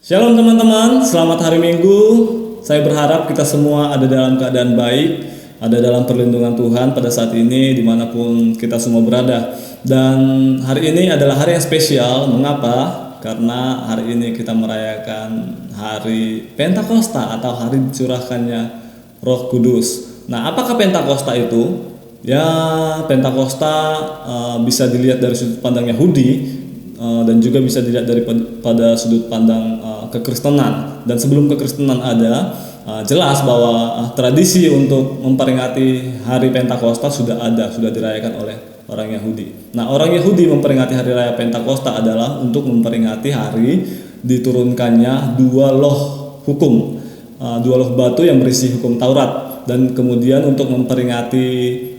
Shalom teman-teman, selamat hari Minggu. Saya berharap kita semua ada dalam keadaan baik, ada dalam perlindungan Tuhan pada saat ini dimanapun kita semua berada. Dan hari ini adalah hari yang spesial. Mengapa? Karena hari ini kita merayakan hari Pentakosta atau hari dicurahkannya Roh Kudus. Nah, apakah Pentakosta itu? Ya, Pentakosta bisa dilihat dari sudut pandang Yahudi dan juga bisa dilihat pada sudut pandang kekristenan. Dan sebelum kekristenan ada, jelas bahwa tradisi untuk memperingati hari Pentakosta sudah dirayakan oleh orang Yahudi. Nah, orang Yahudi memperingati hari raya Pentakosta adalah untuk memperingati hari diturunkannya dua loh hukum, dua loh batu yang berisi hukum Taurat, dan kemudian untuk memperingati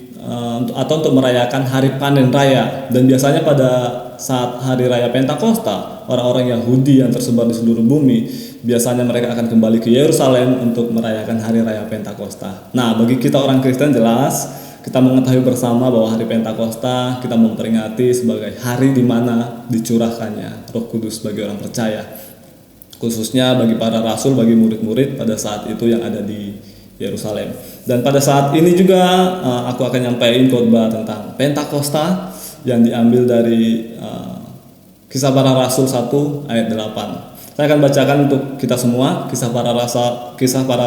atau untuk merayakan hari panen raya. Dan biasanya pada saat hari raya Pentakosta, orang-orang Yahudi yang tersebar di seluruh bumi biasanya mereka akan kembali ke Yerusalem untuk merayakan hari raya Pentakosta. Nah, bagi kita orang Kristen jelas kita mengetahui bersama bahwa hari Pentakosta kita memperingati sebagai hari di mana dicurahkannya Roh Kudus bagi orang percaya, khususnya bagi para rasul, bagi murid-murid pada saat itu yang ada di Yerusalem. Dan pada saat ini juga aku akan nyampaikan khotbah tentang Pentakosta yang diambil dari Kisah Para Rasul 1 ayat 8. Saya akan bacakan untuk kita semua Kisah Para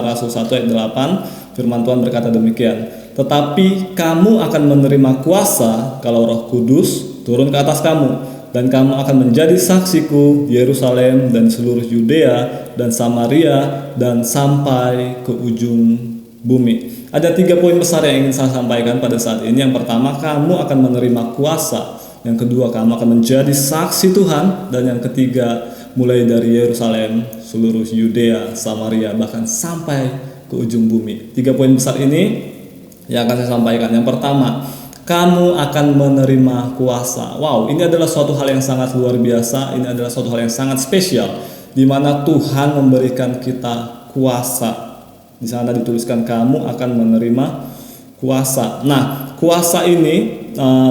Rasul 1 ayat 8. Firman Tuhan berkata demikian: "Tetapi kamu akan menerima kuasa kalau Roh Kudus turun ke atas kamu, dan kamu akan menjadi saksiku di Yerusalem dan seluruh Yudea dan Samaria dan sampai ke ujung bumi." Ada 3 poin besar yang ingin saya sampaikan pada saat ini. Yang pertama, kamu akan menerima kuasa. Yang kedua, kamu akan menjadi saksi Tuhan. Dan yang ketiga, mulai dari Yerusalem, seluruh Yudea, Samaria, bahkan sampai ke ujung bumi. 3 poin besar ini yang akan saya sampaikan. Yang pertama, kamu akan menerima kuasa. Wow, ini adalah suatu hal yang sangat luar biasa. Ini adalah suatu hal yang sangat spesial, di mana Tuhan memberikan kita kuasa. Di sana dituliskan kamu akan menerima kuasa. Nah, kuasa ini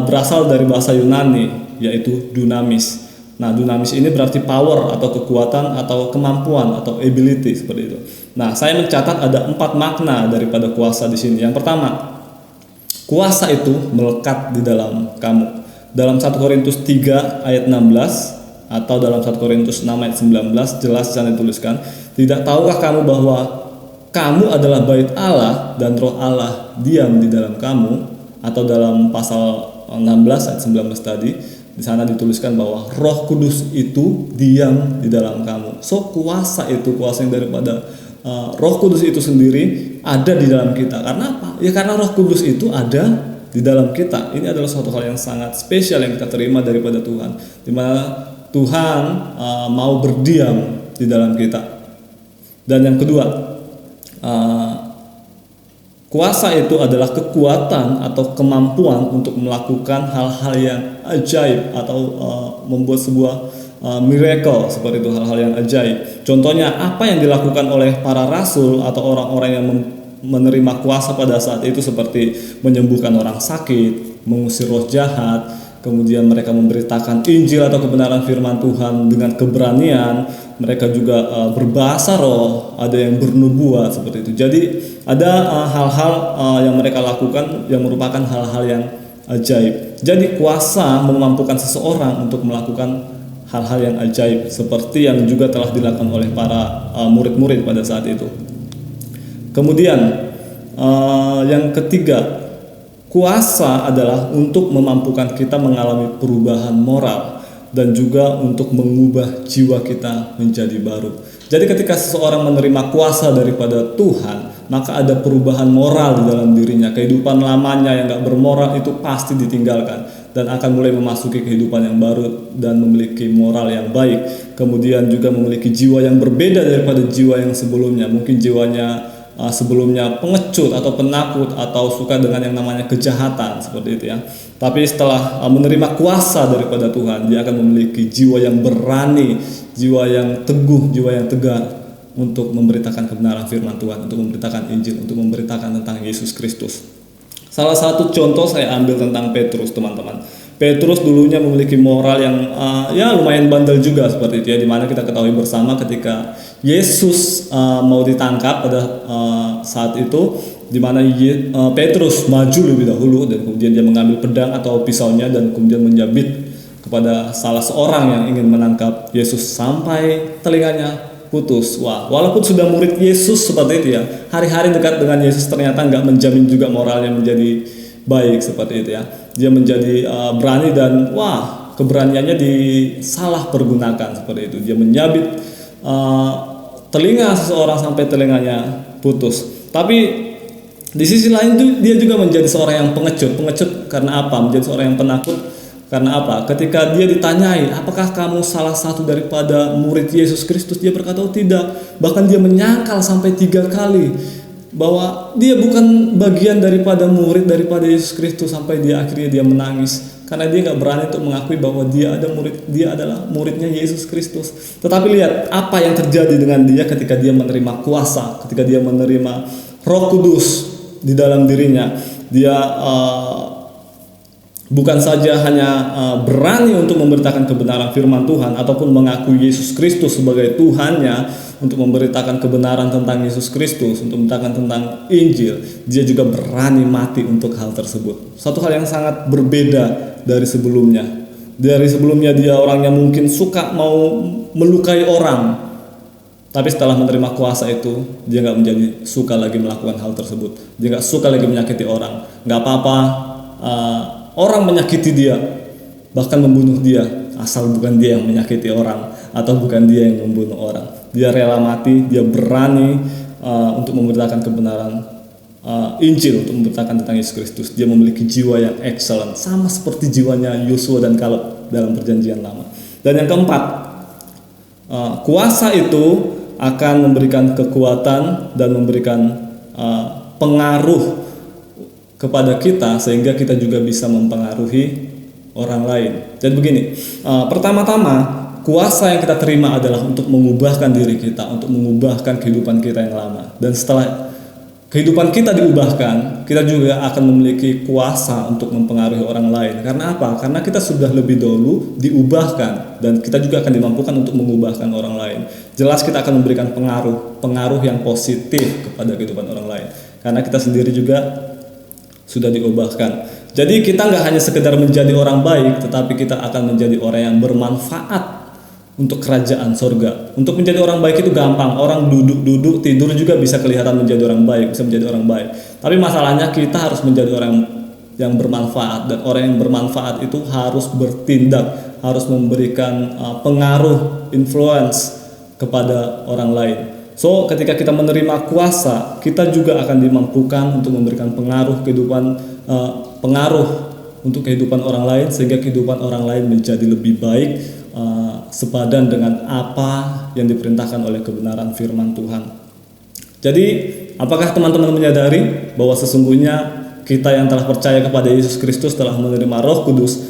berasal dari bahasa Yunani, yaitu dunamis. Nah, dunamis ini berarti power atau kekuatan atau kemampuan atau ability seperti itu. Nah, saya mencatat ada 4 makna daripada kuasa di sini. Yang pertama, kuasa itu melekat di dalam kamu. Dalam 1 Korintus 3 ayat 16 atau dalam 1 Korintus 6 ayat 19 jelas di sana dituliskan, "Tidak tahukah kamu bahwa kamu adalah bait Allah dan Roh Allah diam di dalam kamu?" Atau dalam pasal 16 ayat 19 tadi, di sana dituliskan bahwa Roh Kudus itu diam di dalam kamu. So, kuasa yang daripada Roh Kudus itu sendiri ada di dalam kita. Karena apa? Ya karena Roh Kudus itu ada di dalam kita. Ini adalah suatu hal yang sangat spesial yang kita terima daripada Tuhan, di mana Tuhan mau berdiam di dalam kita. Dan yang kedua, kuasa itu adalah kekuatan atau kemampuan untuk melakukan hal-hal yang ajaib atau membuat sebuah miracle seperti itu, hal-hal yang ajaib. Contohnya apa yang dilakukan oleh para rasul atau orang-orang yang menerima kuasa pada saat itu, seperti menyembuhkan orang sakit, mengusir roh jahat, kemudian mereka memberitakan Injil atau kebenaran firman Tuhan dengan keberanian. Mereka juga berbahasa roh, ada yang bernubuat seperti itu. Jadi ada hal-hal yang mereka lakukan yang merupakan hal-hal yang ajaib. Jadi kuasa memampukan seseorang untuk melakukan hal-hal yang ajaib, seperti yang juga telah dilakukan oleh para murid-murid pada saat itu. Kemudian yang ketiga, kuasa adalah untuk memampukan kita mengalami perubahan moral dan juga untuk mengubah jiwa kita menjadi baru. Jadi ketika seseorang menerima kuasa daripada Tuhan, maka ada perubahan moral di dalam dirinya. Kehidupan lamanya yang gak bermoral itu pasti ditinggalkan dan akan mulai memasuki kehidupan yang baru dan memiliki moral yang baik. Kemudian juga memiliki jiwa yang berbeda daripada jiwa yang sebelumnya. Mungkin jiwanya sebelumnya pengecut atau penakut atau suka dengan yang namanya kejahatan seperti itu ya. Tapi setelah menerima kuasa daripada Tuhan, dia akan memiliki jiwa yang berani, jiwa yang teguh, jiwa yang tegar untuk memberitakan kebenaran firman Tuhan, untuk memberitakan Injil, untuk memberitakan tentang Yesus Kristus. Salah satu contoh saya ambil tentang Petrus, teman-teman. Petrus dulunya memiliki moral yang ya lumayan bandel juga seperti itu ya, dimana kita ketahui bersama ketika Yesus mau ditangkap pada saat itu, dimana Petrus maju lebih dahulu dan kemudian dia mengambil pedang atau pisaunya dan kemudian menjabit kepada salah seorang yang ingin menangkap Yesus sampai telinganya putus. Wah, walaupun sudah murid Yesus seperti itu ya, hari-hari dekat dengan Yesus ternyata nggak menjamin juga moralnya menjadi baik seperti itu ya. Dia menjadi berani dan wah, keberaniannya disalah pergunakan seperti itu. Dia menyabit telinga seseorang sampai telinganya putus. Tapi di sisi lain dia juga menjadi seorang yang pengecut karena apa? Menjadi seorang yang penakut karena apa? Ketika dia ditanyai, apakah kamu salah satu daripada murid Yesus Kristus? Dia berkata, oh tidak. Bahkan dia menyangkal sampai 3 kali bahwa dia bukan bagian daripada murid daripada Yesus Kristus, sampai akhirnya dia menangis karena dia nggak berani untuk mengakui bahwa dia adalah muridnya Yesus Kristus. Tetapi lihat apa yang terjadi dengan dia ketika dia menerima kuasa, ketika dia menerima Roh Kudus di dalam dirinya. Dia bukan saja hanya berani untuk memberitakan kebenaran firman Tuhan ataupun mengakui Yesus Kristus sebagai Tuhannya, untuk memberitakan kebenaran tentang Yesus Kristus, untuk memberitakan tentang Injil, dia juga berani mati untuk hal tersebut. Satu hal yang sangat berbeda dari sebelumnya. Dari sebelumnya dia orang yang mungkin suka mau melukai orang, tapi setelah menerima kuasa itu, dia nggak menjadi suka lagi melakukan hal tersebut. Dia nggak suka lagi menyakiti orang. Nggak apa-apa orang menyakiti dia, bahkan membunuh dia, asal bukan dia yang menyakiti orang atau bukan dia yang membunuh orang. Dia rela mati, dia berani untuk memberitakan kebenaran Injil, untuk memberitakan tentang Yesus Kristus. Dia memiliki jiwa yang excellent, sama seperti jiwanya Yosua dan Kaleb dalam perjanjian lama. Dan yang keempat, kuasa itu akan memberikan kekuatan dan memberikan pengaruh kepada kita, sehingga kita juga bisa mempengaruhi orang lain. Dan begini, pertama-tama kuasa yang kita terima adalah untuk mengubahkan diri kita, untuk mengubahkan kehidupan kita yang lama. Dan setelah kehidupan kita diubahkan, kita juga akan memiliki kuasa untuk mempengaruhi orang lain. Karena apa? Karena kita sudah lebih dahulu diubahkan, dan kita juga akan dimampukan untuk mengubahkan orang lain. Jelas kita akan memberikan pengaruh yang positif kepada kehidupan orang lain, karena kita sendiri juga sudah diubahkan. Jadi kita nggak hanya sekedar menjadi orang baik, tetapi kita akan menjadi orang yang bermanfaat untuk kerajaan sorga. Untuk menjadi orang baik itu gampang. Orang duduk tidur juga bisa kelihatan menjadi orang baik, bisa menjadi orang baik. Tapi masalahnya kita harus menjadi orang yang bermanfaat, dan orang yang bermanfaat itu harus bertindak, harus memberikan pengaruh, influence kepada orang lain. So, ketika kita menerima kuasa, kita juga akan dimampukan untuk memberikan pengaruh untuk kehidupan orang lain, sehingga kehidupan orang lain menjadi lebih baik, sepadan dengan apa yang diperintahkan oleh kebenaran firman Tuhan. Jadi, apakah teman-teman menyadari bahwa sesungguhnya kita yang telah percaya kepada Yesus Kristus telah menerima Roh Kudus?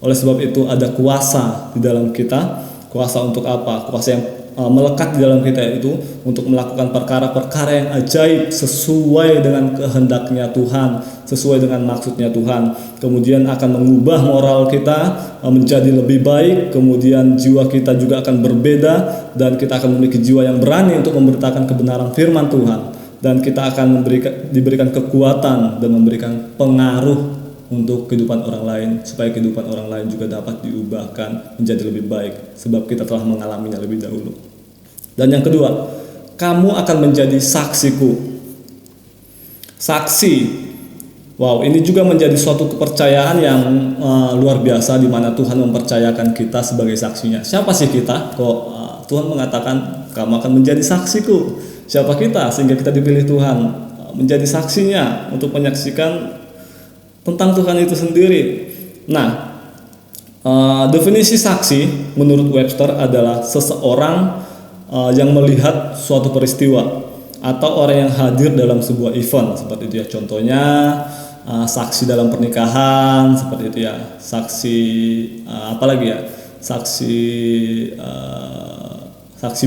Oleh sebab itu ada kuasa di dalam kita. Kuasa untuk apa? Kuasa yang melekat di dalam kita itu untuk melakukan perkara-perkara yang ajaib sesuai dengan kehendaknya Tuhan, sesuai dengan maksudnya Tuhan. Kemudian akan mengubah moral kita menjadi lebih baik. Kemudian jiwa kita juga akan berbeda, dan kita akan memiliki jiwa yang berani untuk memberitakan kebenaran firman Tuhan. Dan kita akan diberikan kekuatan dan memberikan pengaruh untuk kehidupan orang lain, supaya kehidupan orang lain juga dapat diubahkan menjadi lebih baik, sebab kita telah mengalaminya lebih dahulu. Dan yang kedua, kamu akan menjadi saksiku. Saksi. Wow, ini juga menjadi suatu kepercayaan yang luar biasa, di mana Tuhan mempercayakan kita sebagai saksinya. Siapa sih kita? Kok Tuhan mengatakan kamu akan menjadi saksiku? Siapa kita sehingga kita dipilih Tuhan menjadi saksinya untuk menyaksikan tentang Tuhan itu sendiri. Nah, definisi saksi menurut Webster adalah seseorang yang melihat suatu peristiwa atau orang yang hadir dalam sebuah event seperti itu ya. Contohnya saksi dalam pernikahan seperti itu ya. Saksi apalagi ya? Saksi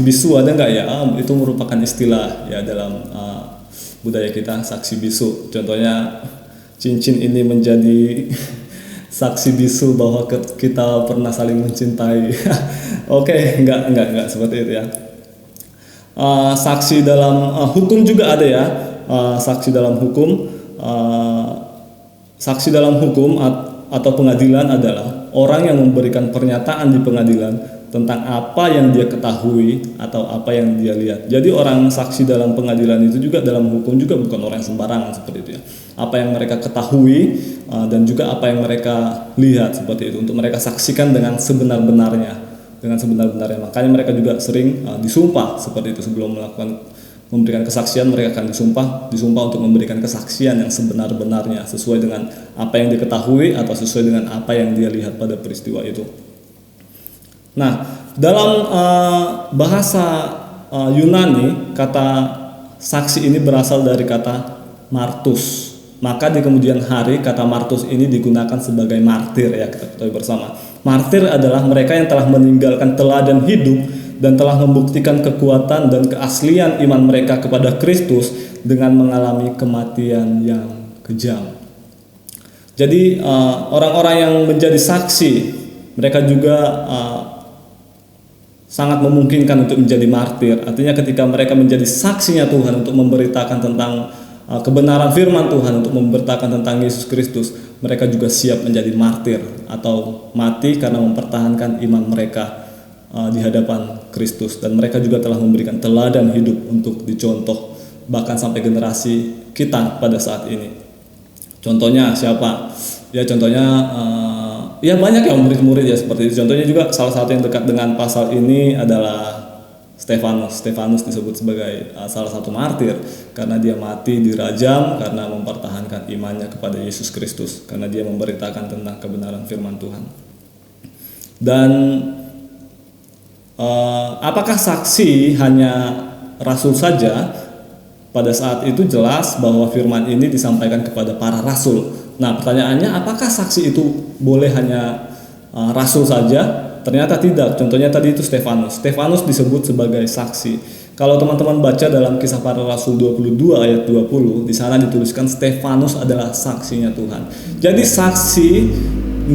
bisu ada nggak ya? Itu merupakan istilah ya dalam budaya kita, saksi bisu. Contohnya, cincin ini menjadi saksi bisu bahwa kita pernah saling mencintai. Oke, enggak seperti itu ya. Saksi dalam hukum juga ada ya. Saksi dalam hukum, saksi dalam hukum atau pengadilan adalah orang yang memberikan pernyataan di pengadilan tentang apa yang dia ketahui atau apa yang dia lihat. Jadi orang saksi dalam pengadilan itu juga dalam hukum juga bukan orang yang sembarangan seperti itu ya. Apa yang mereka ketahui dan juga apa yang mereka lihat seperti itu untuk mereka saksikan dengan sebenar-benarnya. Makanya mereka juga sering disumpah seperti itu sebelum memberikan kesaksian. Mereka akan disumpah untuk memberikan kesaksian yang sebenar-benarnya sesuai dengan apa yang diketahui atau sesuai dengan apa yang dia lihat pada peristiwa itu. Nah, dalam bahasa Yunani, kata saksi ini berasal dari kata martus. Maka di kemudian hari kata martus ini digunakan sebagai martir ya, kita ketahui bersama. Martir adalah mereka yang telah meninggalkan teladan hidup dan telah membuktikan kekuatan dan keaslian iman mereka kepada Kristus dengan mengalami kematian yang kejam. Jadi orang-orang yang menjadi saksi, mereka juga sangat memungkinkan untuk menjadi martir. Artinya ketika mereka menjadi saksinya Tuhan untuk memberitakan tentang kebenaran firman Tuhan, untuk memberitakan tentang Yesus Kristus, mereka juga siap menjadi martir atau mati karena mempertahankan iman mereka di hadapan Kristus. Dan mereka juga telah memberikan teladan hidup untuk dicontoh bahkan sampai generasi kita pada saat ini. Contohnya siapa? Ya contohnya ya banyak yang murid-murid ya seperti itu. Contohnya juga salah satu yang dekat dengan pasal ini adalah Stefanus. Stefanus disebut sebagai salah satu martir karena dia mati dirajam karena mempertahankan imannya kepada Yesus Kristus, karena dia memberitakan tentang kebenaran firman Tuhan. Dan apakah saksi hanya rasul saja? Pada saat itu jelas bahwa firman ini disampaikan kepada para rasul. Nah, pertanyaannya apakah saksi itu boleh hanya rasul saja? Ternyata tidak. Contohnya tadi itu Stefanus. Stefanus disebut sebagai saksi. Kalau teman-teman baca dalam Kisah Para Rasul 22 ayat 20, di sana dituliskan Stefanus adalah saksinya Tuhan. Jadi saksi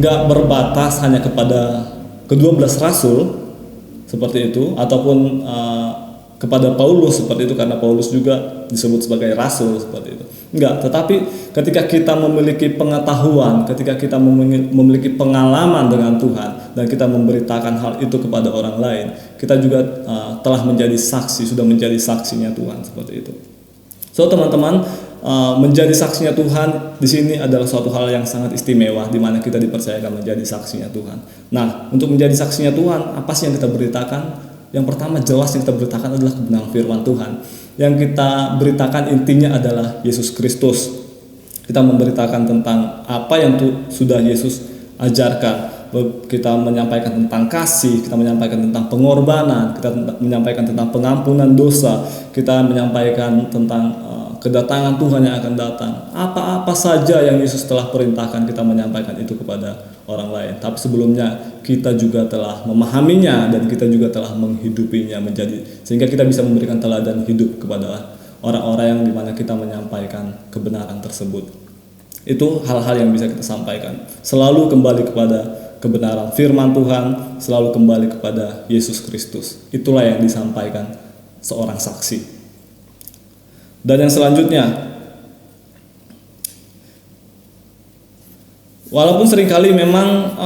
nggak berbatas hanya kepada ke-12 rasul seperti itu, ataupun kepada Paulus seperti itu, karena Paulus juga disebut sebagai rasul seperti itu. Enggak, tetapi ketika kita memiliki pengetahuan, ketika kita memiliki pengalaman dengan Tuhan dan kita memberitakan hal itu kepada orang lain, kita juga telah menjadi saksi, sudah menjadi saksinya Tuhan seperti itu. So teman-teman, menjadi saksinya Tuhan di sini adalah suatu hal yang sangat istimewa, di mana kita dipercayakan menjadi saksinya Tuhan. Nah, untuk menjadi saksinya Tuhan, apa sih yang kita beritakan? Yang pertama jelas yang kita beritakan adalah kebenaran firman Tuhan. Yang kita beritakan intinya adalah Yesus Kristus. Kita memberitakan tentang apa yang sudah Yesus ajarkan. Kita menyampaikan tentang kasih, kita menyampaikan tentang pengorbanan, kita menyampaikan tentang pengampunan dosa, kita menyampaikan tentang kedatangan Tuhan yang akan datang. Apa-apa saja yang Yesus telah perintahkan, kita menyampaikan itu kepada orang lain. Tapi sebelumnya kita juga telah memahaminya dan kita juga telah menghidupinya sehingga kita bisa memberikan teladan hidup kepada orang-orang yang dimana kita menyampaikan kebenaran tersebut. Itu hal-hal yang bisa kita sampaikan. Selalu kembali kepada kebenaran firman Tuhan, selalu kembali kepada Yesus Kristus. Itulah yang disampaikan seorang saksi. Dan yang selanjutnya, walaupun seringkali memang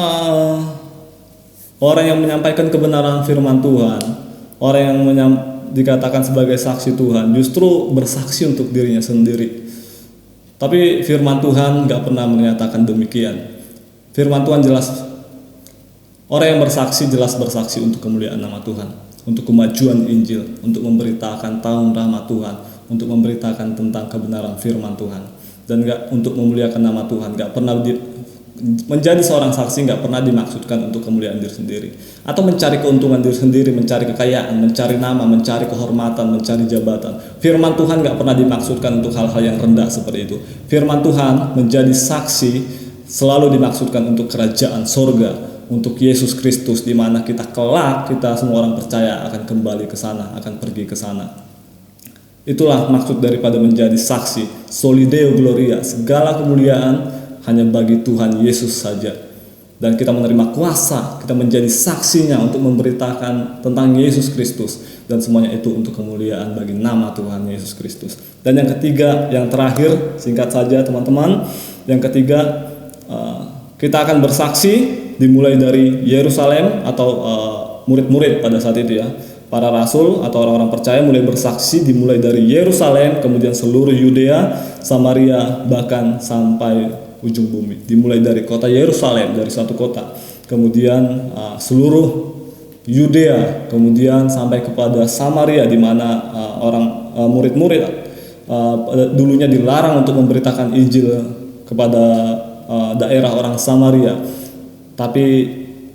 orang yang menyampaikan kebenaran firman Tuhan, orang yang dikatakan sebagai saksi Tuhan, justru bersaksi untuk dirinya sendiri. Tapi firman Tuhan gak pernah menyatakan demikian. Firman Tuhan jelas, orang yang bersaksi jelas bersaksi untuk kemuliaan nama Tuhan, untuk kemajuan Injil, untuk memberitakan tahun rahmat Tuhan, untuk memberitakan tentang kebenaran firman Tuhan, dan gak untuk memuliakan nama Tuhan. Gak pernah menjadi seorang saksi gak pernah dimaksudkan untuk kemuliaan diri sendiri atau mencari keuntungan diri sendiri, mencari kekayaan, mencari nama, mencari kehormatan, mencari jabatan. Firman Tuhan gak pernah dimaksudkan untuk hal-hal yang rendah seperti itu. Firman Tuhan menjadi saksi selalu dimaksudkan untuk kerajaan sorga, untuk Yesus Kristus, di mana kita kelak, kita semua orang percaya akan kembali ke sana, akan pergi ke sana. Itulah maksud daripada menjadi saksi. Solideo Gloria, segala kemuliaan hanya bagi Tuhan Yesus saja. dan kita menerima kuasa, kita menjadi saksinya untuk memberitakan tentang Yesus Kristus, dan semuanya itu untuk kemuliaan bagi nama Tuhan Yesus Kristus. Dan yang ketiga, yang terakhir, singkat saja teman-teman, yang ketiga, kita akan bersaksi dimulai dari Yerusalem atau murid-murid pada saat itu ya. Para rasul atau orang-orang percaya mulai bersaksi dimulai dari Yerusalem, kemudian seluruh Yudea, Samaria, bahkan sampai ujung bumi. Dimulai dari kota Yerusalem, dari suatu kota, kemudian seluruh Yudea, kemudian sampai kepada Samaria, di mana murid-murid dulunya dilarang untuk memberitakan Injil kepada daerah orang Samaria. Tapi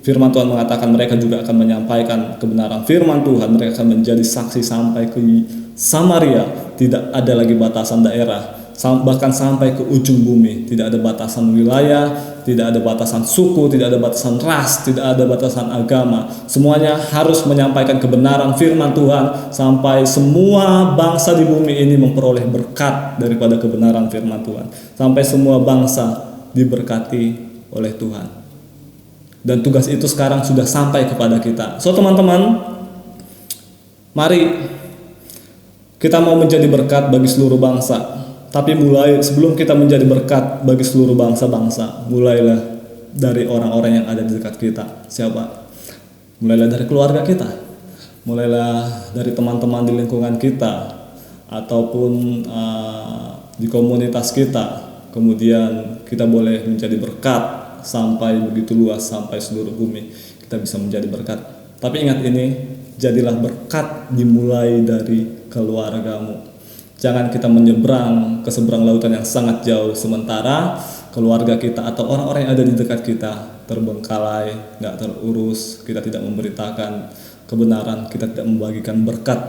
firman Tuhan mengatakan mereka juga akan menyampaikan kebenaran firman Tuhan. Mereka akan menjadi saksi sampai ke Samaria. Tidak ada lagi batasan daerah, bahkan sampai ke ujung bumi. Tidak ada batasan wilayah, tidak ada batasan suku, tidak ada batasan ras, tidak ada batasan agama. Semuanya harus menyampaikan kebenaran firman Tuhan sampai semua bangsa di bumi ini memperoleh berkat daripada kebenaran firman Tuhan. Sampai semua bangsa diberkati oleh Tuhan. Dan tugas itu sekarang sudah sampai kepada kita. So teman-teman, mari kita mau menjadi berkat bagi seluruh bangsa. Tapi sebelum kita menjadi berkat bagi seluruh bangsa-bangsa, mulailah dari orang-orang yang ada di dekat kita. Siapa? Mulailah dari keluarga kita. Mulailah dari teman-teman di lingkungan kita, ataupun di komunitas kita. Kemudian kita boleh menjadi berkat sampai begitu luas, sampai seluruh bumi kita bisa menjadi berkat. Tapi ingat ini, jadilah berkat dimulai dari keluargamu. Jangan kita menyeberang ke seberang lautan yang sangat jauh, sementara keluarga kita atau orang-orang yang ada di dekat kita terbengkalai, gak terurus. Kita tidak memberitakan kebenaran, kita tidak membagikan berkat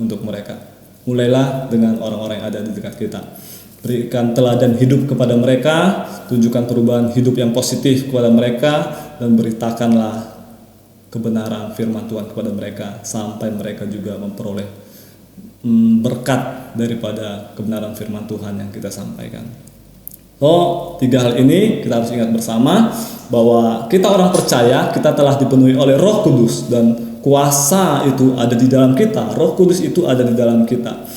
untuk mereka. Mulailah dengan orang-orang yang ada di dekat kita. Berikan teladan hidup kepada mereka, tunjukkan perubahan hidup yang positif kepada mereka, dan beritakanlah kebenaran firman Tuhan kepada mereka sampai mereka juga memperoleh berkat daripada kebenaran firman Tuhan yang kita sampaikan. Tiga hal ini kita harus ingat bersama, bahwa kita orang percaya, kita telah dipenuhi oleh Roh Kudus, dan kuasa itu ada di dalam kita. Roh Kudus itu ada di dalam kita.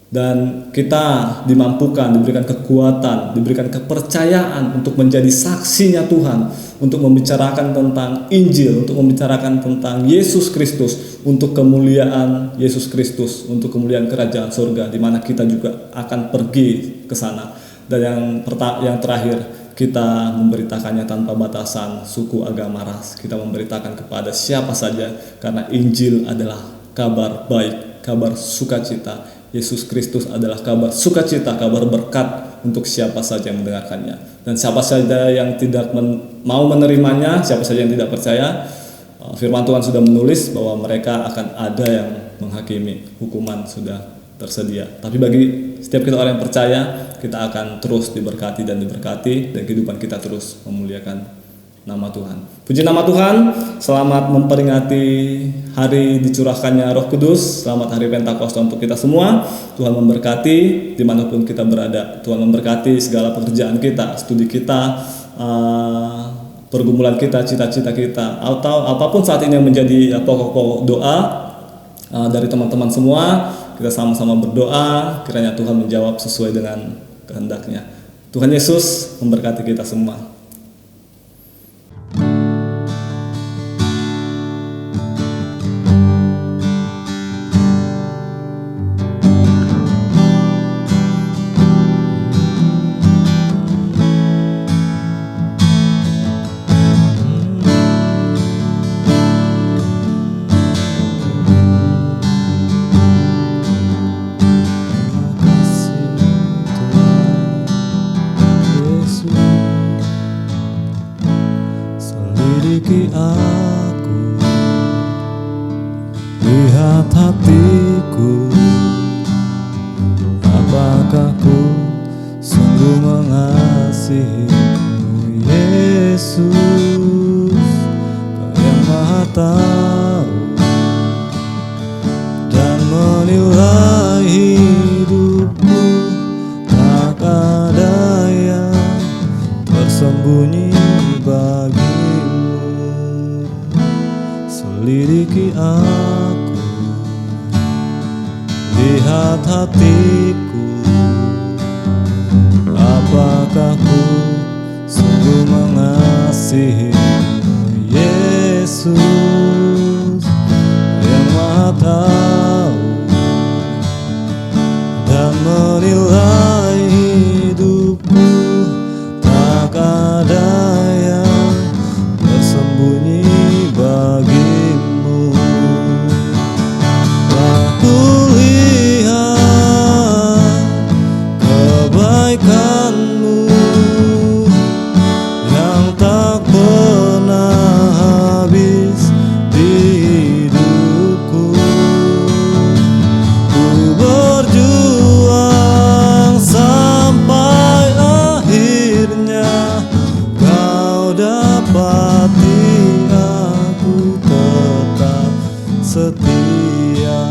Dan kita dimampukan, diberikan kekuatan, diberikan kepercayaan untuk menjadi saksinya Tuhan, untuk membicarakan tentang Injil, untuk membicarakan tentang Yesus Kristus, untuk kemuliaan Yesus Kristus, untuk kemuliaan kerajaan surga, di mana kita juga akan pergi ke sana. Dan yang terakhir, kita memberitakannya tanpa batasan suku, agama, ras. Kita memberitakan kepada siapa saja, karena Injil adalah kabar baik, kabar sukacita. Yesus Kristus adalah kabar sukacita, kabar berkat untuk siapa saja yang mendengarkannya. Dan siapa saja yang tidak mau menerimanya, siapa saja yang tidak percaya, firman Tuhan sudah menulis bahwa mereka akan ada yang menghakimi. Hukuman sudah tersedia. Tapi bagi setiap kita orang yang percaya, kita akan terus diberkati, dan kehidupan kita terus memuliakan nama Tuhan. Puji nama Tuhan. Selamat memperingati hari dicurahkannya Roh Kudus. Selamat hari Pentakosta untuk kita semua. Tuhan memberkati dimanapun kita berada. Tuhan memberkati segala pekerjaan kita, studi kita, pergumulan kita, cita-cita kita, atau apapun saat ini yang menjadi pokok-pokok doa dari teman-teman semua. Kita sama-sama berdoa, kiranya Tuhan menjawab sesuai dengan kehendaknya. Tuhan Yesus memberkati kita semua. hatiku, apakah ku sungguh mengasihimu, Yesus yang Maha tahu dan menilai hidupku. Tak ada yang tersembunyi bagimu. Aku lihat kebaikan-Mu yang tak pernah habis di hidupku. Ku berjuang sampai akhirnya Kau dapati aku tetap setia.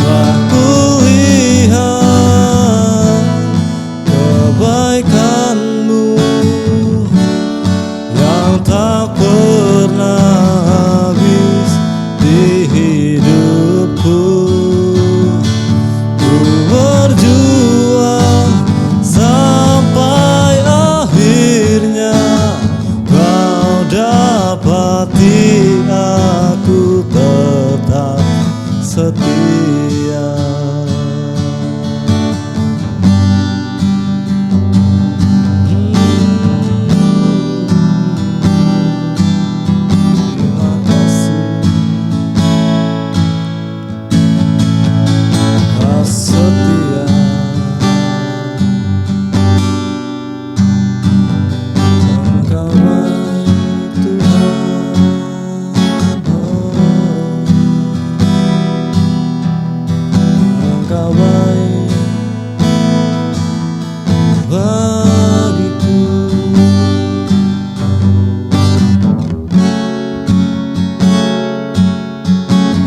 Aku lihat kebaikan-Mu yang tak pernah habis di hidupku. Ku berjuang sampai akhirnya Kau dapati aku tetap setia. Terima kasih Kau setia. Engkau baik Tuhan, Engkau baik bagiku.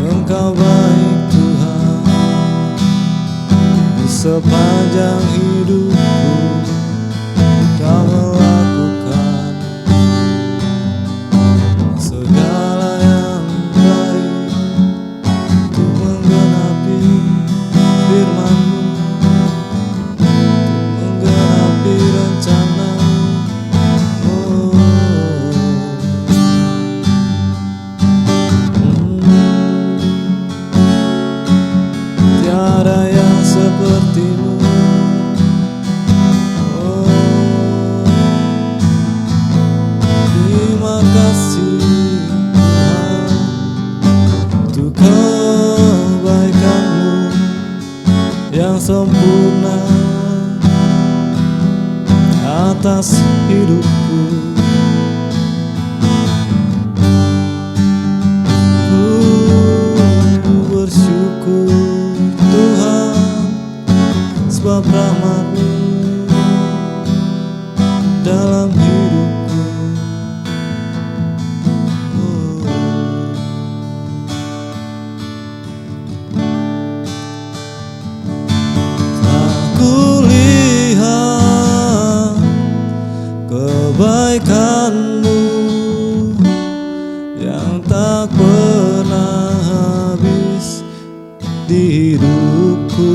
Engkau baik Tuhan, di sepanjang hidupku Kau melakukan segala yang baik untuk menggenapi firman-Mu, menggenapi rencana-Mu. Tiada yang seperti-Mu. Terima kasih Tuhan untuk kebaikan-Mu yang sempurna atas hidupku. Ku bersyukur Tuhan sebab rahmat-Mu dalam hidupku. Aku lihat kebaikan-Mu yang tak pernah habis di hidupku.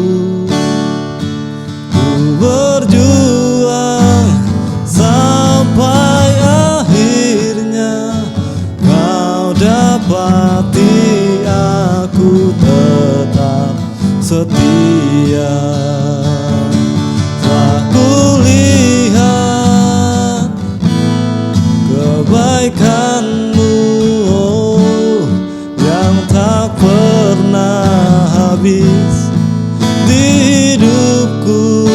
Ku berjuang sampai akhirnya Kau dapati aku tetap setia. Aku lihat kebaikan-Mu yang tak pernah habis di hidupku.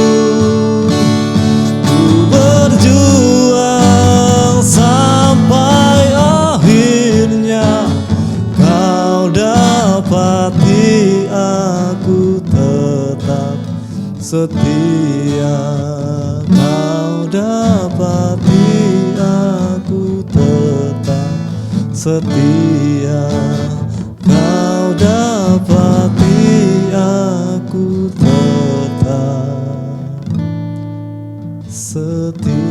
Ku berjuang sampai akhirnya Kau dapati aku tetap setia. Kau dapati aku tetap setia. Kau dapati aku tetap setia.